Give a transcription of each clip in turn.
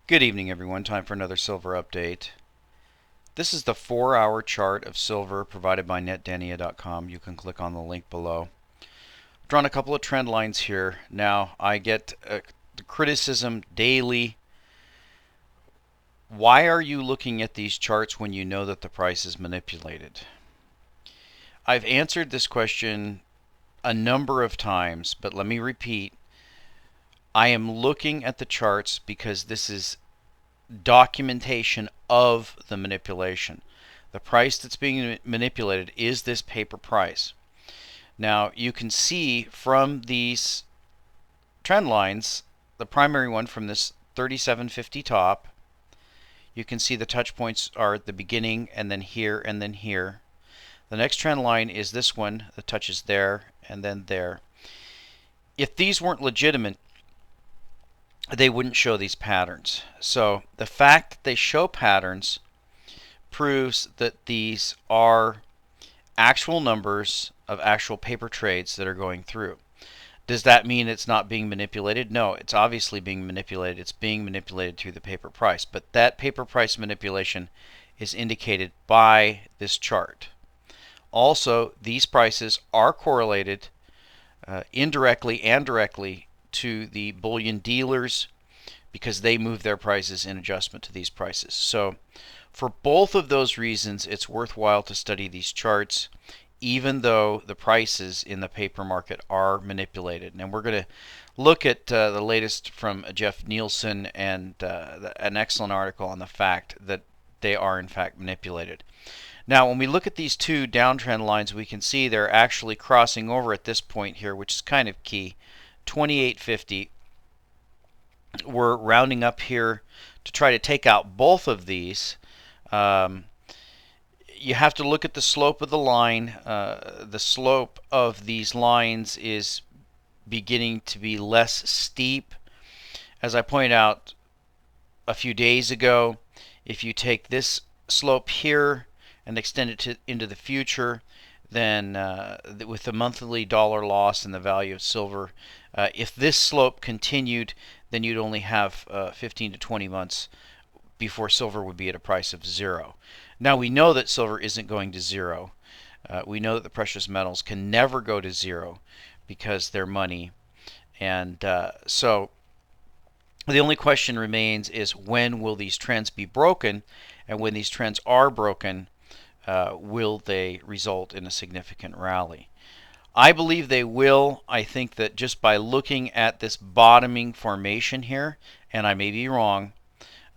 Good evening, everyone. Time for another silver update. This is the 4-hour chart of silver provided by netdania.com. You can click on the link below. I've drawn a couple of trend lines here. Now, I get the criticism daily. Why are you looking at these charts when you know that the price is manipulated? I've answered this question a number of times, but let me repeat. I am looking at the charts because this is documentation of the manipulation. The price that's being manipulated is this paper price. Now you can see from these trend lines, the primary one from this 37.50 top, you can see the touch points are at the beginning and then here and then here. The next trend line is this one that touches there and then there. If these weren't legitimate, they wouldn't show these patterns. So the fact that they show patterns proves that these are actual numbers of actual paper trades that are going through. Does that mean it's not being manipulated? No, it's obviously being manipulated. It's being manipulated through the paper price. But that paper price manipulation is indicated by this chart. Also, these prices are correlated indirectly and directly to the bullion dealers because they move their prices in adjustment to these prices. So for both of those reasons, it's worthwhile to study these charts, even though the prices in the paper market are manipulated. And we're going to look at the latest from Jeff Nielsen and an excellent article on the fact that they are in fact manipulated. Now, when we look at these two downtrend lines, we can see they're actually crossing over at this point here, which is kind of key. 28.50. We're rounding up here to try to take out both of these. You have to look at the slope of the line. The slope of these lines is beginning to be less steep. As I pointed out a few days ago, if you take this slope here and extend it into the future, then with the monthly dollar loss and the value of silver, if this slope continued, then you'd only have 15 to 20 months before silver would be at a price of zero. Now we know that silver isn't going to zero. We know that the precious metals can never go to zero because they're money. And so the only question remains is when will these trends be broken? And when these trends are broken, will they result in a significant rally? I believe they will. I think that just by looking at this bottoming formation here, and I may be wrong,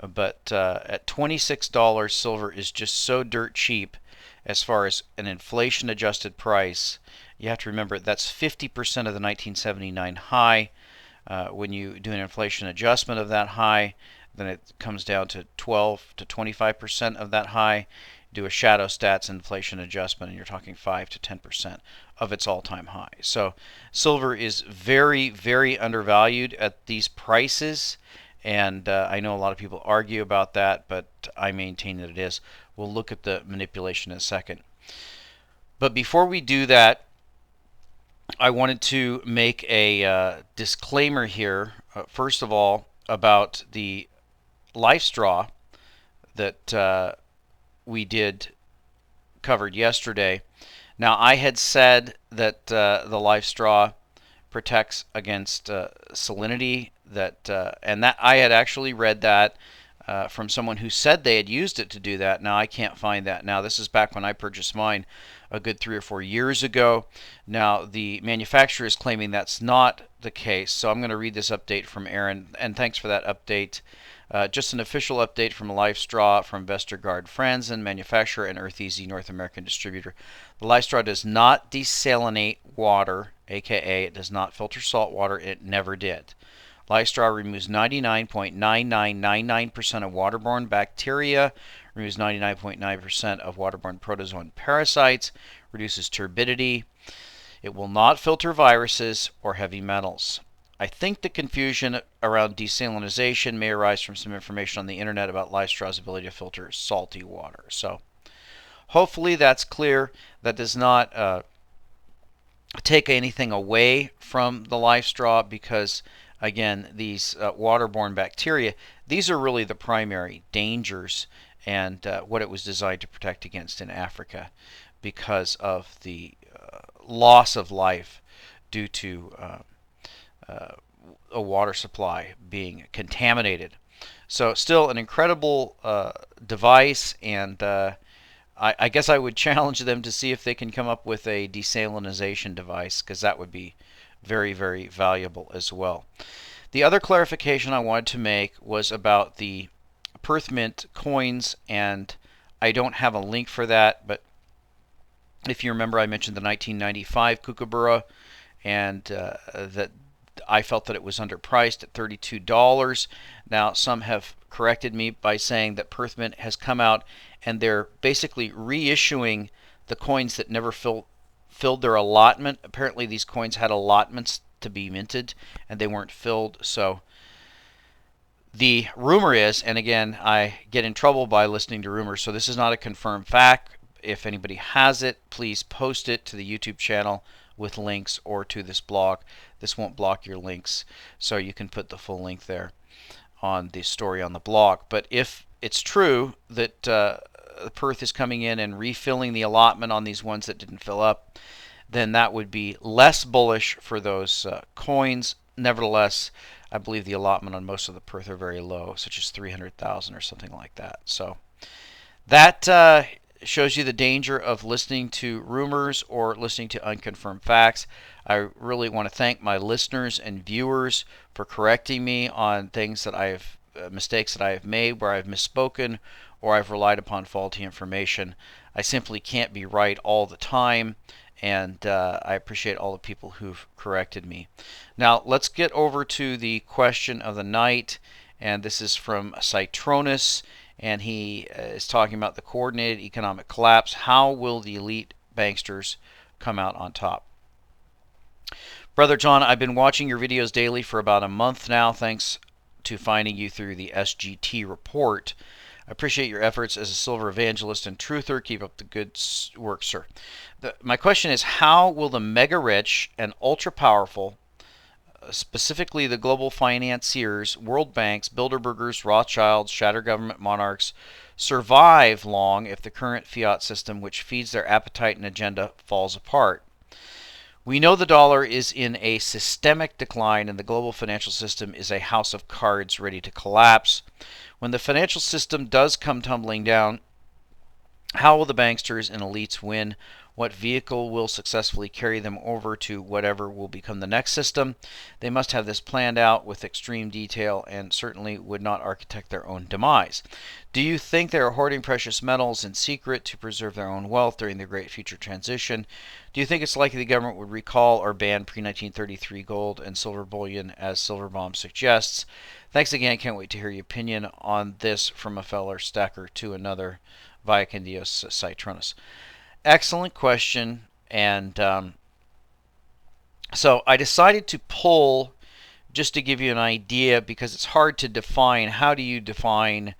but at $26, silver is just so dirt cheap as far as an inflation-adjusted price. You have to remember that's 50% of the 1979 high. When you do an inflation adjustment of that high, then it comes down to 12 to 25% of that high. Do a shadow stats inflation adjustment, and you're talking 5 to 10% of its all-time high. So silver is very, very undervalued at these prices, and I know a lot of people argue about that, but I maintain that it is. We'll look at the manipulation in a second. But before we do that, I wanted to make a disclaimer here, first of all, about the LifeStraw that we covered yesterday. Now, I had said that the LifeStraw protects against salinity, and that I had actually read that from someone who said they had used it to do that. Now, I can't find that. Now, this is back when I purchased mine a good 3 or 4 years ago. Now, the manufacturer is claiming that's not the case, so I'm going to read this update from Aaron, and thanks for that update. Just an official update from LifeStraw from Vestergaard Franzen, manufacturer, and EarthEasy North American distributor. The LifeStraw does not desalinate water, aka it does not filter salt water. It never did. LifeStraw removes 99.9999% of waterborne bacteria, removes 99.9% of waterborne protozoan parasites, reduces turbidity. It will not filter viruses or heavy metals. I think the confusion around desalinization may arise from some information on the internet about LifeStraw's ability to filter salty water. So hopefully that's clear. That does not take anything away from the LifeStraw because again, these waterborne bacteria, these are really the primary dangers and what it was designed to protect against in Africa because of the loss of life due to a water supply being contaminated. So still an incredible device, and I guess I would challenge them to see if they can come up with a desalinization device, because that would be very, very valuable as well. The other clarification I wanted to make was about the Perth Mint coins, and I don't have a link for that, but if you remember, I mentioned the 1995 Kookaburra, and that I felt that it was underpriced at $32. Now, some have corrected me by saying that Perth Mint has come out and they're basically reissuing the coins that never filled their allotment. Apparently, these coins had allotments to be minted and they weren't filled. So the rumor is, and again, I get in trouble by listening to rumors, so this is not a confirmed fact. If anybody has it, please post it to the YouTube channel with links or to this blog. This won't block your links, so you can put the full link there on the story on the blog. But if it's true that Perth is coming in and refilling the allotment on these ones that didn't fill up, then that would be less bullish for those coins. Nevertheless, I believe the allotment on most of the Perth are very low, such as 300,000 or something like that. So that shows you the danger of listening to rumors or listening to unconfirmed facts. I really want to thank my listeners and viewers for correcting me on things that I've mistakes that I have made, where I've misspoken or I've relied upon faulty information. I simply can't be right all the time, and I appreciate all the people who've corrected me. Now let's get over to the question of the night, and this is from Citronus, and he is talking about the coordinated economic collapse. How will the elite banksters come out on top? Brother John, I've been watching your videos daily for about a month now, thanks to finding you through the SGT report. I appreciate your efforts as a silver evangelist and truther. Keep up the good work, sir. My question is, how will the mega rich and ultra powerful, specifically the global financiers, world banks, Bilderbergers, Rothschilds, shadow government monarchs, survive long if the current fiat system, which feeds their appetite and agenda, falls apart? We know the dollar is in a systemic decline and the global financial system is a house of cards ready to collapse. When the financial system does come tumbling down, how will the banksters and elites win? What vehicle will successfully carry them over to whatever will become the next system? They must have this planned out with extreme detail and certainly would not architect their own demise. Do you think they are hoarding precious metals in secret to preserve their own wealth during the great future transition? Do you think it's likely the government would recall or ban pre-1933 gold and silver bullion as Silverbomb suggests? Thanks again. Can't wait to hear your opinion on this from a fellow stacker to another. Via Candios Citronus. Excellent question, and so I decided to pull, just to give you an idea, because it's hard to define. How do you define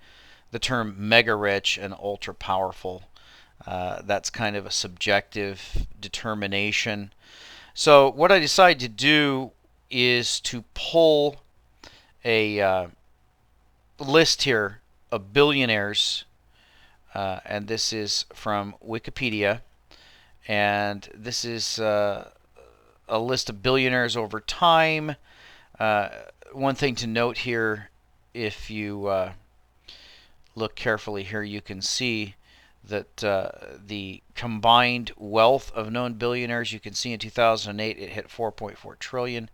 the term mega rich and ultra powerful? That's kind of a subjective determination. So what I decided to do is to pull a list here of billionaires. And this is from Wikipedia, and this is a list of billionaires over time. One thing to note here, if you look carefully here, you can see that the combined wealth of known billionaires, you can see in 2008 it hit 4.4 trillion,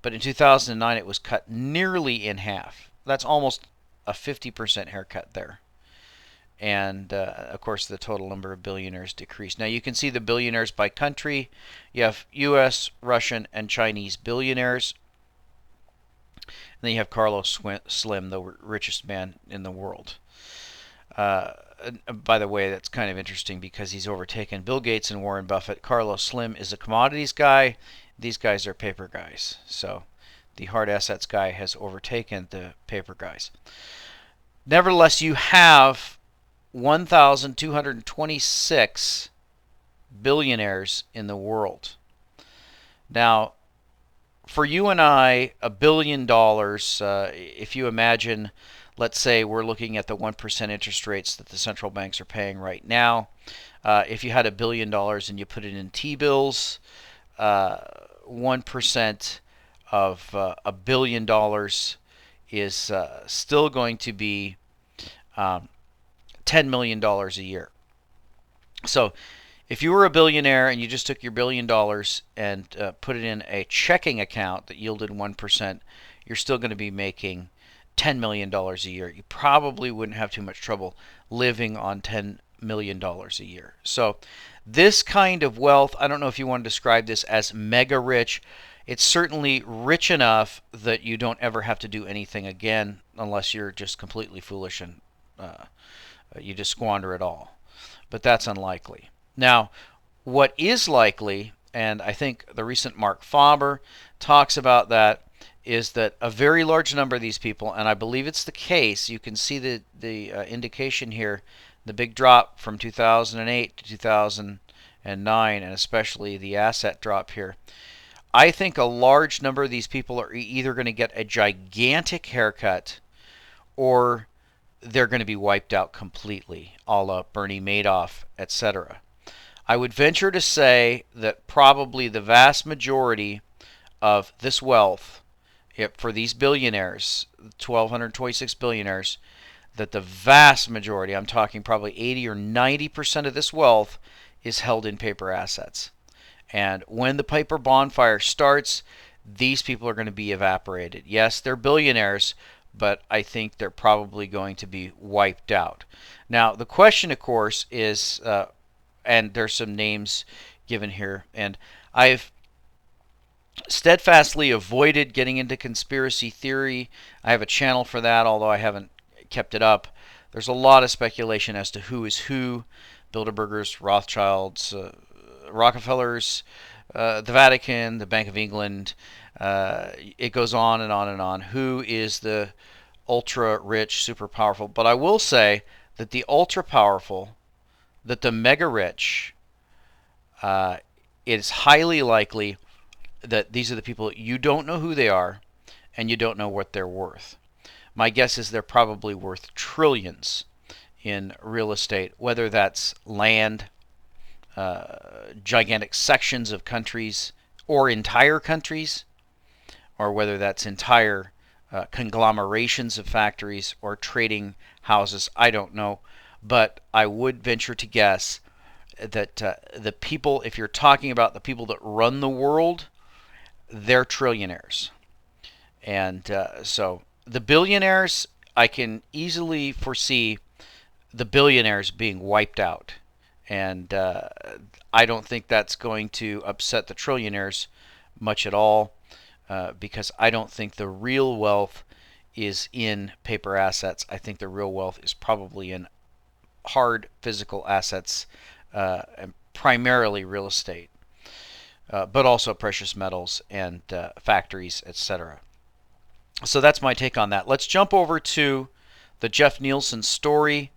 but in 2009 it was cut nearly in half. That's almost a 50% haircut there. And of course the total number of billionaires decreased. Now you can see the billionaires by country. You have US, Russian, and Chinese billionaires. And then you have Carlos Slim, the richest man in the world. By the way, that's kind of interesting because he's overtaken Bill Gates and Warren Buffett. Carlos Slim is a commodities guy. These guys are paper guys. So the hard assets guy has overtaken the paper guys. Nevertheless, you have 1,226 billionaires in the world. Now, for you and I, $1 billion, if you imagine, let's say we're looking at the 1% interest rates that the central banks are paying right now. If you had $1 billion and you put it in T-bills, 1% of $1 billion is still going to be $10 million a year. So if you were a billionaire and you just took your $1 billion and put it in a checking account that yielded 1%, you're still going to be making $10 million a year. You probably wouldn't have too much trouble living on $10 million a year. So this kind of wealth, I don't know if you want to describe this as mega rich. It's certainly rich enough that you don't ever have to do anything again unless you're just completely foolish and you just squander it all. But that's unlikely. Now, what is likely, and I think the recent Mark Faber talks about that, is that a very large number of these people, and I believe it's the case, you can see the indication here, the big drop from 2008 to 2009, and especially the asset drop here. I think a large number of these people are either going to get a gigantic haircut or they're going to be wiped out completely, a la Bernie Madoff, etc. I would venture to say that probably the vast majority of this wealth for these billionaires, 1,226 billionaires, that the vast majority, I'm talking probably 80 or 90% of this wealth, is held in paper assets. And when the paper bonfire starts, these people are going to be evaporated. Yes, they're billionaires, but I think they're probably going to be wiped out. Now, the question, of course, is, and there's some names given here, and I've steadfastly avoided getting into conspiracy theory. I have a channel for that, although I haven't kept it up. There's a lot of speculation as to who is who. Bilderbergers, Rothschilds, Rockefellers, the Vatican, the Bank of England. It goes on and on and on. Who is the ultra rich, super powerful? But I will say that the ultra powerful, that the mega rich, it is highly likely that these are the people you don't know who they are and you don't know what they're worth. My guess is they're probably worth trillions in real estate, whether that's land, gigantic sections of countries or entire countries, or whether that's entire conglomerations of factories or trading houses. I don't know, but I would venture to guess that the people, if you're talking about the people that run the world, they're trillionaires. And so the billionaires, I can easily foresee the billionaires being wiped out. And I don't think that's going to upset the trillionaires much at all, because I don't think the real wealth is in paper assets. I think the real wealth is probably in hard physical assets, and primarily real estate, but also precious metals and factories, etc. So that's my take on that. Let's jump over to the Jeff Nielsen story.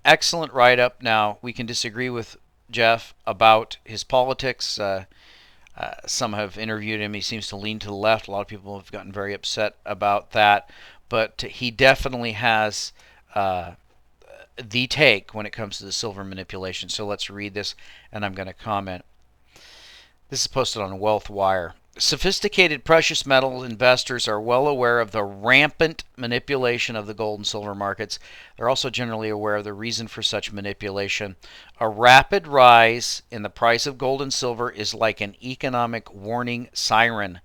Excellent write-up. Now, we can disagree with Jeff about his politics. Some have interviewed him. He seems to lean to the left. A lot of people have gotten very upset about that. But he definitely has the take when it comes to the silver manipulation. So let's read this, and I'm going to comment. This is posted on WealthWire. Sophisticated precious metal investors are well aware of the rampant manipulation of the gold and silver markets. They're also generally aware of the reason for such manipulation. A rapid rise in the price of gold and silver is like an economic warning siren,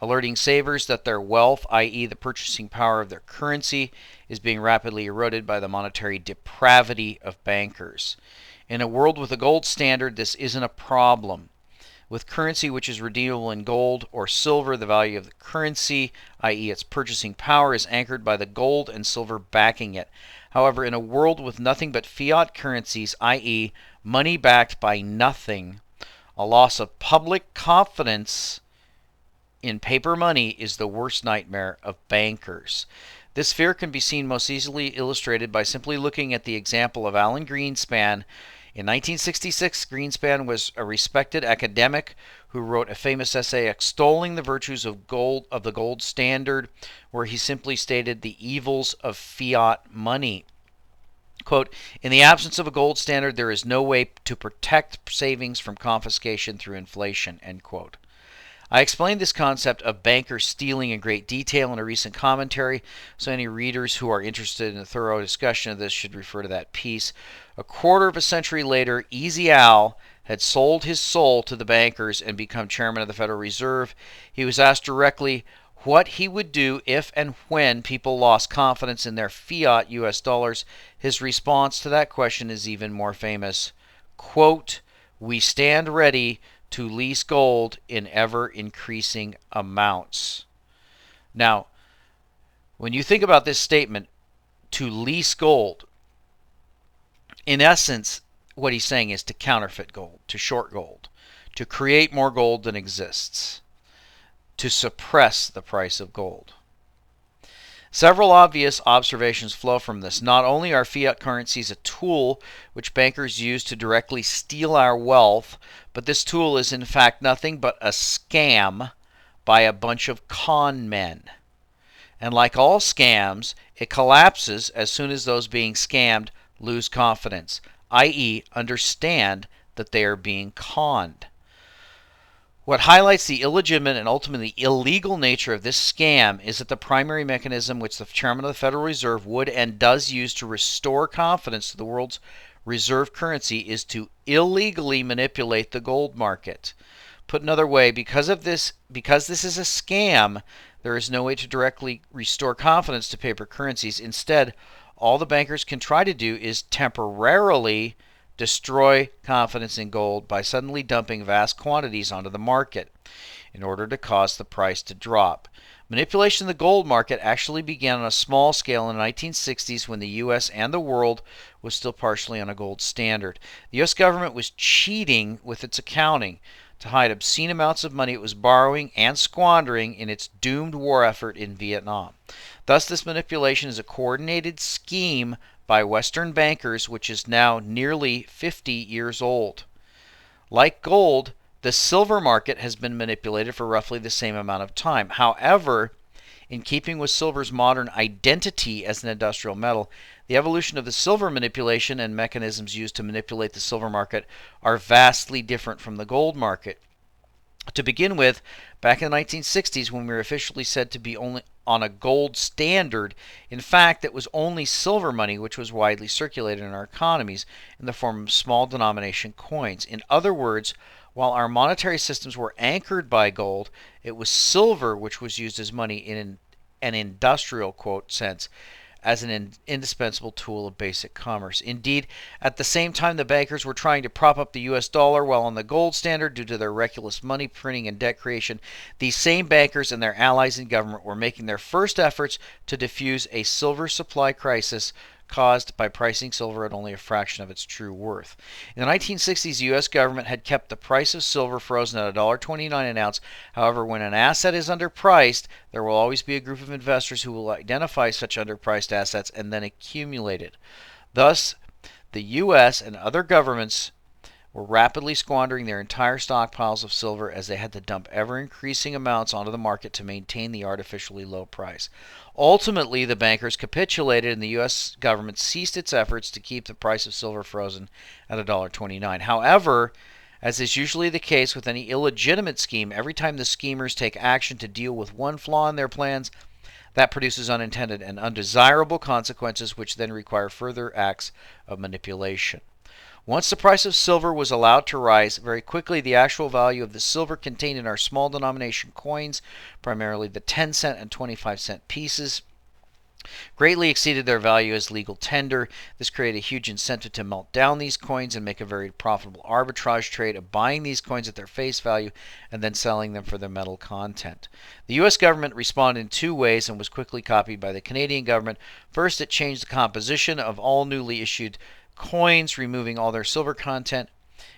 alerting savers that their wealth, i.e. the purchasing power of their currency, is being rapidly eroded by the monetary depravity of bankers. In a world with a gold standard, this isn't a problem. With currency which is redeemable in gold or silver, the value of the currency, i.e. its purchasing power, is anchored by the gold and silver backing it. However, in a world with nothing but fiat currencies, i.e. money backed by nothing, a loss of public confidence in paper money is the worst nightmare of bankers. This fear can be seen most easily illustrated by simply looking at the example of Alan Greenspan. In 1966, Greenspan was a respected academic who wrote a famous essay extolling the virtues of the gold standard, where he simply stated the evils of fiat money. Quote, in the absence of a gold standard, there is no way to protect savings from confiscation through inflation, end quote. I explained this concept of bankers stealing in great detail in a recent commentary, so any readers who are interested in a thorough discussion of this should refer to that piece. A quarter of a century later, Easy Al had sold his soul to the bankers and become chairman of the Federal Reserve. He was asked directly what he would do if and when people lost confidence in their fiat US dollars. His response to that question is even more famous. Quote, we stand ready to lease gold in ever-increasing amounts. Now, when you think about this statement, to lease gold, in essence, what he's saying is to counterfeit gold, to short gold, to create more gold than exists, to suppress the price of gold. Several obvious observations flow from this. Not only are fiat currencies a tool which bankers use to directly steal our wealth, but this tool is in fact nothing but a scam by a bunch of con men. And like all scams, it collapses as soon as those being scammed lose confidence, i.e., understand that they are being conned. What highlights the illegitimate and ultimately illegal nature of this scam is that the primary mechanism which the chairman of the Federal Reserve would and does use to restore confidence to the world's reserve currency is to illegally manipulate the gold market. Put another way, because this is a scam, there is no way to directly restore confidence to paper currencies. Instead, all the bankers can try to do is temporarily destroy confidence in gold by suddenly dumping vast quantities onto the market in order to cause the price to drop. Manipulation of the gold market actually began on a small scale in the 1960s when the U.S. and the world was still partially on a gold standard. The U.S. government was cheating with its accounting to hide obscene amounts of money it was borrowing and squandering in its doomed war effort in Vietnam. Thus, this manipulation is a coordinated scheme by Western bankers, which is now nearly 50 years old. Like gold, the silver market has been manipulated for roughly the same amount of time. However, in keeping with silver's modern identity as an industrial metal, the evolution of the silver manipulation and mechanisms used to manipulate the silver market are vastly different from the gold market. To begin with, back in the 1960s, when we were officially said to be only on a gold standard, in fact, it was only silver money which was widely circulated in our economies in the form of small denomination coins. In other words, while our monetary systems were anchored by gold, it was silver which was used as money in an industrial, quote, sense, as an indispensable tool of basic commerce. Indeed, at the same time the bankers were trying to prop up the US dollar while on the gold standard due to their reckless money printing and debt creation, these same bankers and their allies in government were making their first efforts to diffuse a silver supply crisis caused by pricing silver at only a fraction of its true worth. In the 1960s, the U.S. government had kept the price of silver frozen at $1.29 an ounce. However, when an asset is underpriced, there will always be a group of investors who will identify such underpriced assets and then accumulate it. Thus, the U.S. and other governments were rapidly squandering their entire stockpiles of silver as they had to dump ever-increasing amounts onto the market to maintain the artificially low price. Ultimately, the bankers capitulated and the U.S. government ceased its efforts to keep the price of silver frozen at $1.29. However, as is usually the case with any illegitimate scheme, every time the schemers take action to deal with one flaw in their plans, that produces unintended and undesirable consequences which then require further acts of manipulation. Once the price of silver was allowed to rise, very quickly the actual value of the silver contained in our small denomination coins, primarily the 10-cent and 25-cent pieces, greatly exceeded their value as legal tender. This created a huge incentive to melt down these coins and make a very profitable arbitrage trade of buying these coins at their face value and then selling them for their metal content. The U.S. government responded in two ways and was quickly copied by the Canadian government. First, it changed the composition of all newly issued coins, removing all their silver content.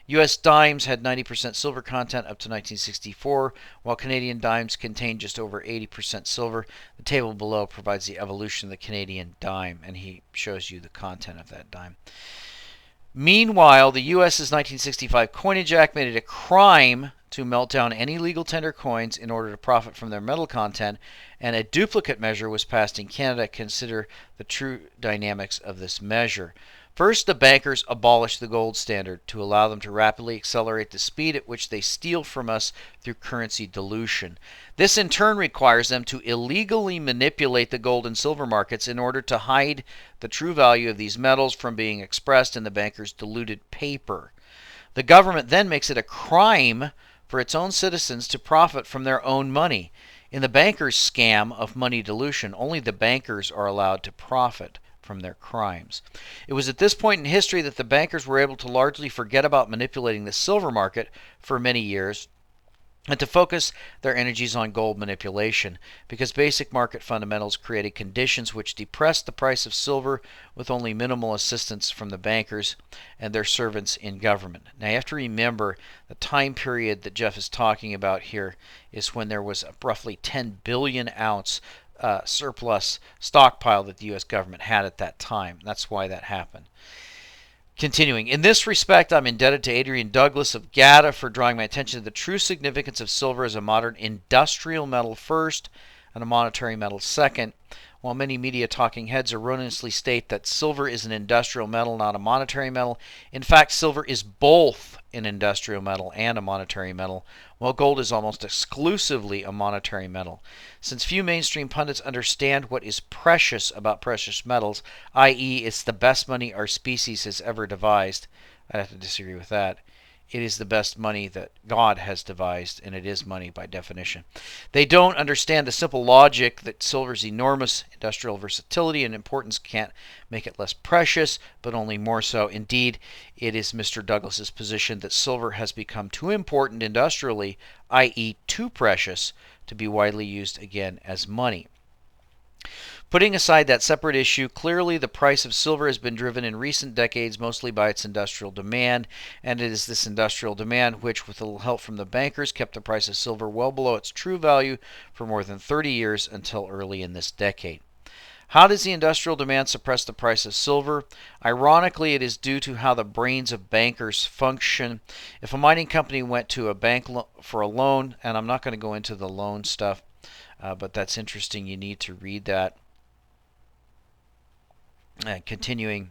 U.S. dimes had 90% silver content up to 1964, while Canadian dimes contained just over 80% silver. The table below provides the evolution of the Canadian dime, and he shows you the content of that dime. Meanwhile, the U.S.'s 1965 Coinage Act made it a crime to melt down any legal tender coins in order to profit from their metal content, and a duplicate measure was passed in Canada. Consider the true dynamics of this measure. First, the bankers abolished the gold standard to allow them to rapidly accelerate the speed at which they steal from us through currency dilution. This in turn requires them to illegally manipulate the gold and silver markets in order to hide the true value of these metals from being expressed in the bankers' diluted paper. The government then makes it a crime for its own citizens to profit from their own money. In the bankers' scam of money dilution, only the bankers are allowed to profit from their crimes. It was at this point in history that the bankers were able to largely forget about manipulating the silver market for many years and to focus their energies on gold manipulation, because basic market fundamentals created conditions which depressed the price of silver with only minimal assistance from the bankers and their servants in government. Now you have to remember the time period that Jeff is talking about here is when there was a roughly 10 billion ounce surplus stockpile that the U.S. government had at that time. That's why that happened. Continuing, in this respect, I'm indebted to Adrian Douglas of GATA for drawing my attention to the true significance of silver as a modern industrial metal first and a monetary metal second. While many media talking heads erroneously state that silver is an industrial metal, not a monetary metal, in fact, silver is both an industrial metal and a monetary metal, while gold is almost exclusively a monetary metal. Since few mainstream pundits understand what is precious about precious metals, i.e., it's the best money our species has ever devised, I'd have to disagree with that. It is the best money that God has devised, and it is money by definition. They don't understand the simple logic that silver's enormous industrial versatility and importance can't make it less precious, but only more so. Indeed, it is Mr. Douglas's position that silver has become too important industrially, i.e., too precious, to be widely used again as money. Putting aside that separate issue, clearly the price of silver has been driven in recent decades mostly by its industrial demand, and it is this industrial demand which, with a little help from the bankers, kept the price of silver well below its true value for more than 30 years until early in this decade. How does the industrial demand suppress the price of silver? Ironically, it is due to how the brains of bankers function. If a mining company went to a bank for a loan, and I'm not going to go into the loan stuff, but that's interesting, you need to read that. Continuing.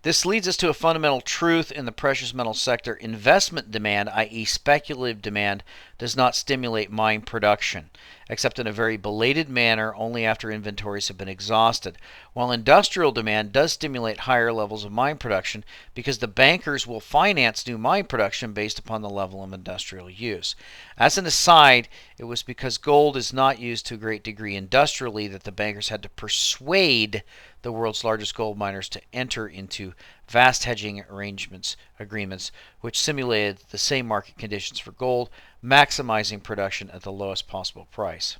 This leads us to a fundamental truth in the precious metal sector. Investment demand, i.e. speculative demand, does not stimulate mine production, except in a very belated manner only after inventories have been exhausted, while industrial demand does stimulate higher levels of mine production because the bankers will finance new mine production based upon the level of industrial use. As an aside, it was because gold is not used to a great degree industrially that the bankers had to persuade the world's largest gold miners to enter into vast hedging agreements which simulated the same market conditions for gold, maximizing production at the lowest possible price.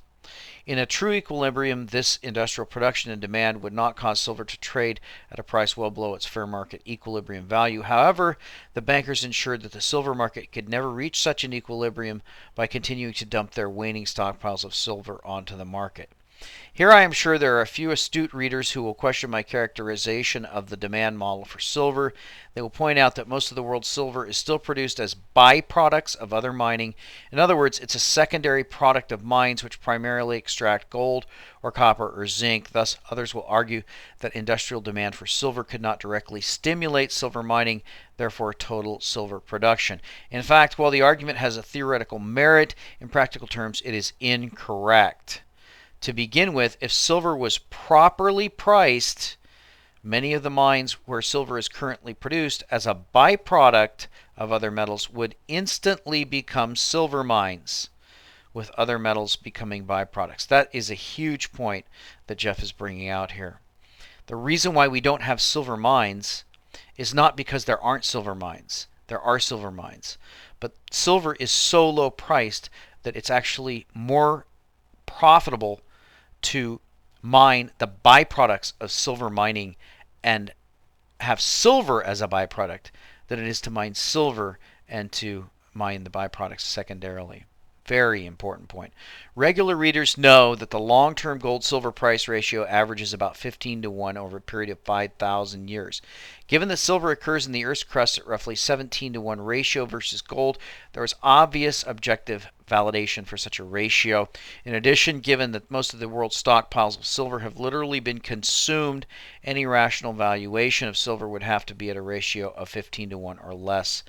In a true equilibrium, this industrial production and demand would not cause silver to trade at a price well below its fair market equilibrium value. However, the bankers ensured that the silver market could never reach such an equilibrium by continuing to dump their waning stockpiles of silver onto the market. Here I am sure there are a few astute readers who will question my characterization of the demand model for silver. They will point out that most of the world's silver is still produced as byproducts of other mining. In other words, it's a secondary product of mines which primarily extract gold or copper or zinc. Thus, others will argue that industrial demand for silver could not directly stimulate silver mining, therefore total silver production. In fact, while the argument has a theoretical merit, in practical terms it is incorrect. To begin with, if silver was properly priced, many of the mines where silver is currently produced as a byproduct of other metals would instantly become silver mines, with other metals becoming byproducts. That is a huge point that Jeff is bringing out here. The reason why we don't have silver mines is not because there aren't silver mines. There are silver mines. But silver is so low priced that it's actually more profitable to mine the byproducts of silver mining and have silver as a byproduct than it is to mine silver and to mine the byproducts secondarily. Very important point. Regular readers know that the long-term gold-silver price ratio averages about 15 to 1 over a period of 5,000 years. Given that silver occurs in the Earth's crust at roughly 17 to 1 ratio versus gold, there is obvious objective validation for such a ratio. In addition, given that most of the world's stockpiles of silver have literally been consumed, any rational valuation of silver would have to be at a ratio of 15 to 1 or less.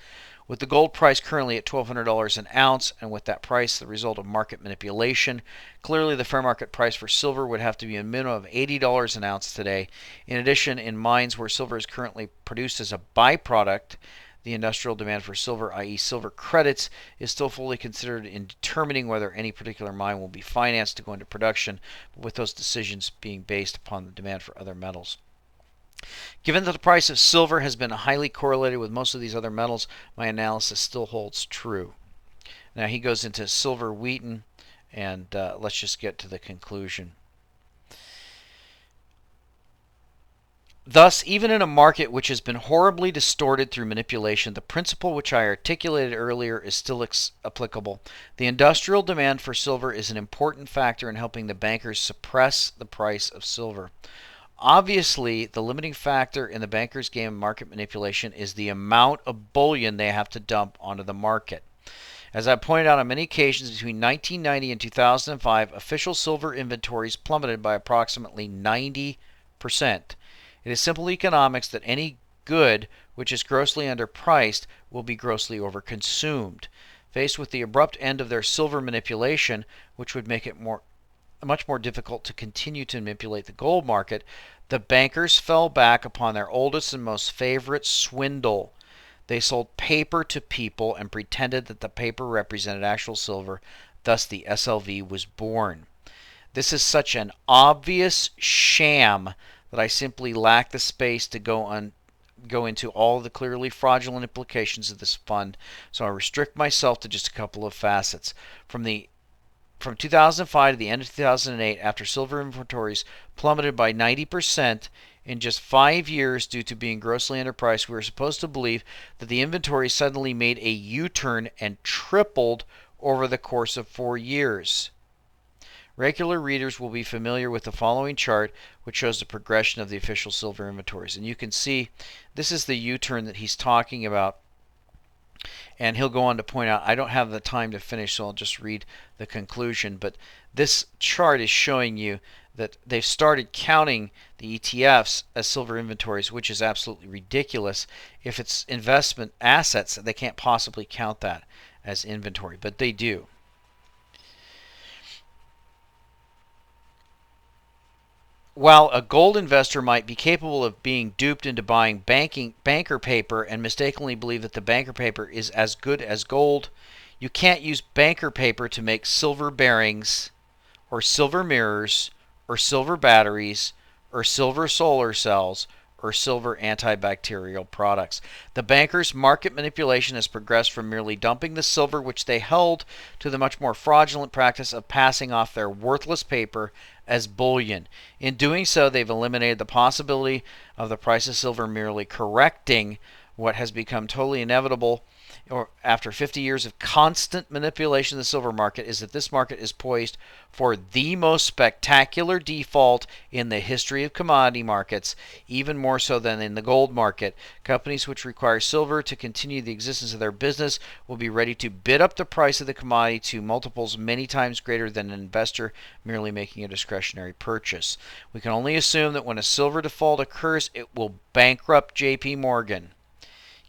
With the gold price currently at $1,200 an ounce, and with that price the result of market manipulation, clearly the fair market price for silver would have to be a minimum of $80 an ounce today. In addition, in mines where silver is currently produced as a byproduct, the industrial demand for silver, i.e. silver credits, is still fully considered in determining whether any particular mine will be financed to go into production, with those decisions being based upon the demand for other metals. Given that the price of silver has been highly correlated with most of these other metals, my analysis still holds true. Now he goes into Silver Wheaton, and let's just get to the conclusion. Thus, even in a market which has been horribly distorted through manipulation, the principle which I articulated earlier is still applicable. The industrial demand for silver is an important factor in helping the bankers suppress the price of silver. Obviously, the limiting factor in the bankers' game of market manipulation is the amount of bullion they have to dump onto the market. As I pointed out on many occasions, between 1990 and 2005, official silver inventories plummeted by approximately 90%. It is simple economics that any good which is grossly underpriced will be grossly overconsumed. Faced with the abrupt end of their silver manipulation, which would make it much more difficult to continue to manipulate the gold market, the bankers fell back upon their oldest and most favorite swindle. They sold paper to people and pretended that the paper represented actual silver. Thus, the SLV was born. This is such an obvious sham that I simply lack the space to go into all the clearly fraudulent implications of this fund, so I restrict myself to just a couple of facets. From 2005 to the end of 2008, after silver inventories plummeted by 90% in just 5 years due to being grossly underpriced, we were supposed to believe that the inventory suddenly made a U-turn and tripled over the course of 4 years. Regular readers will be familiar with the following chart, which shows the progression of the official silver inventories. And you can see this is the U-turn that he's talking about. And he'll go on to point out, I don't have the time to finish, so I'll just read the conclusion. But this chart is showing you that they've started counting the ETFs as silver inventories, which is absolutely ridiculous. If it's investment assets, they can't possibly count that as inventory, but they do. While a gold investor might be capable of being duped into buying banker paper and mistakenly believe that the banker paper is as good as gold, you can't use banker paper to make silver bearings or silver mirrors or silver batteries or silver solar cells or silver antibacterial products. The bankers' market manipulation has progressed from merely dumping the silver which they held to the much more fraudulent practice of passing off their worthless paper as bullion. In doing so, they've eliminated the possibility of the price of silver merely correcting what has become totally inevitable after 50 years of constant manipulation of the silver market is that this market is poised for the most spectacular default in the history of commodity markets, even more so than in the gold market. Companies which require silver to continue the existence of their business will be ready to bid up the price of the commodity to multiples many times greater than an investor merely making a discretionary purchase. We can only assume that when a silver default occurs, it will bankrupt JP Morgan.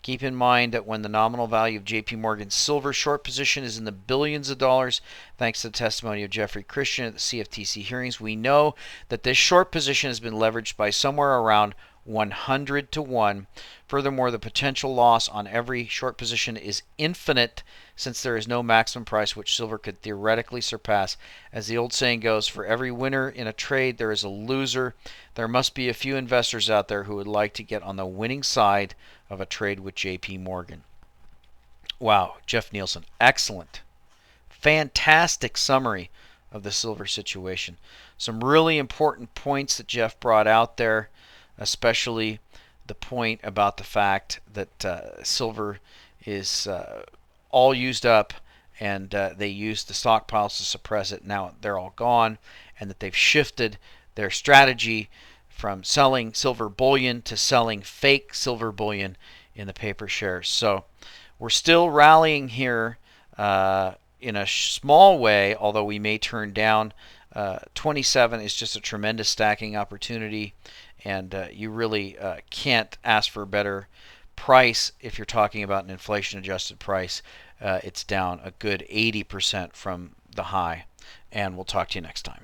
Keep in mind that when the nominal value of JP Morgan's silver short position is in the billions of dollars, thanks to the testimony of Jeffrey Christian at the CFTC hearings, we know that this short position has been leveraged by somewhere around 100 to 1. Furthermore, the potential loss on every short position is infinite, since there is no maximum price which silver could theoretically surpass. As the old saying goes, for every winner in a trade there is a loser. There must be a few investors out there who would like to get on the winning side of a trade with JP Morgan. Wow, Jeff Nielsen, excellent. Fantastic summary of the silver situation. Some really important points that Jeff brought out there, especially the point about the fact that silver is all used up and they used the stockpiles to suppress it. Now they're all gone, and that they've shifted their strategy from selling silver bullion to selling fake silver bullion in the paper shares. So we're still rallying here in a small way, although we may turn down. 27 is just a tremendous stacking opportunity, and you really can't ask for a better price if you're talking about an inflation adjusted price. It's down a good 80% from the high, and we'll talk to you next time.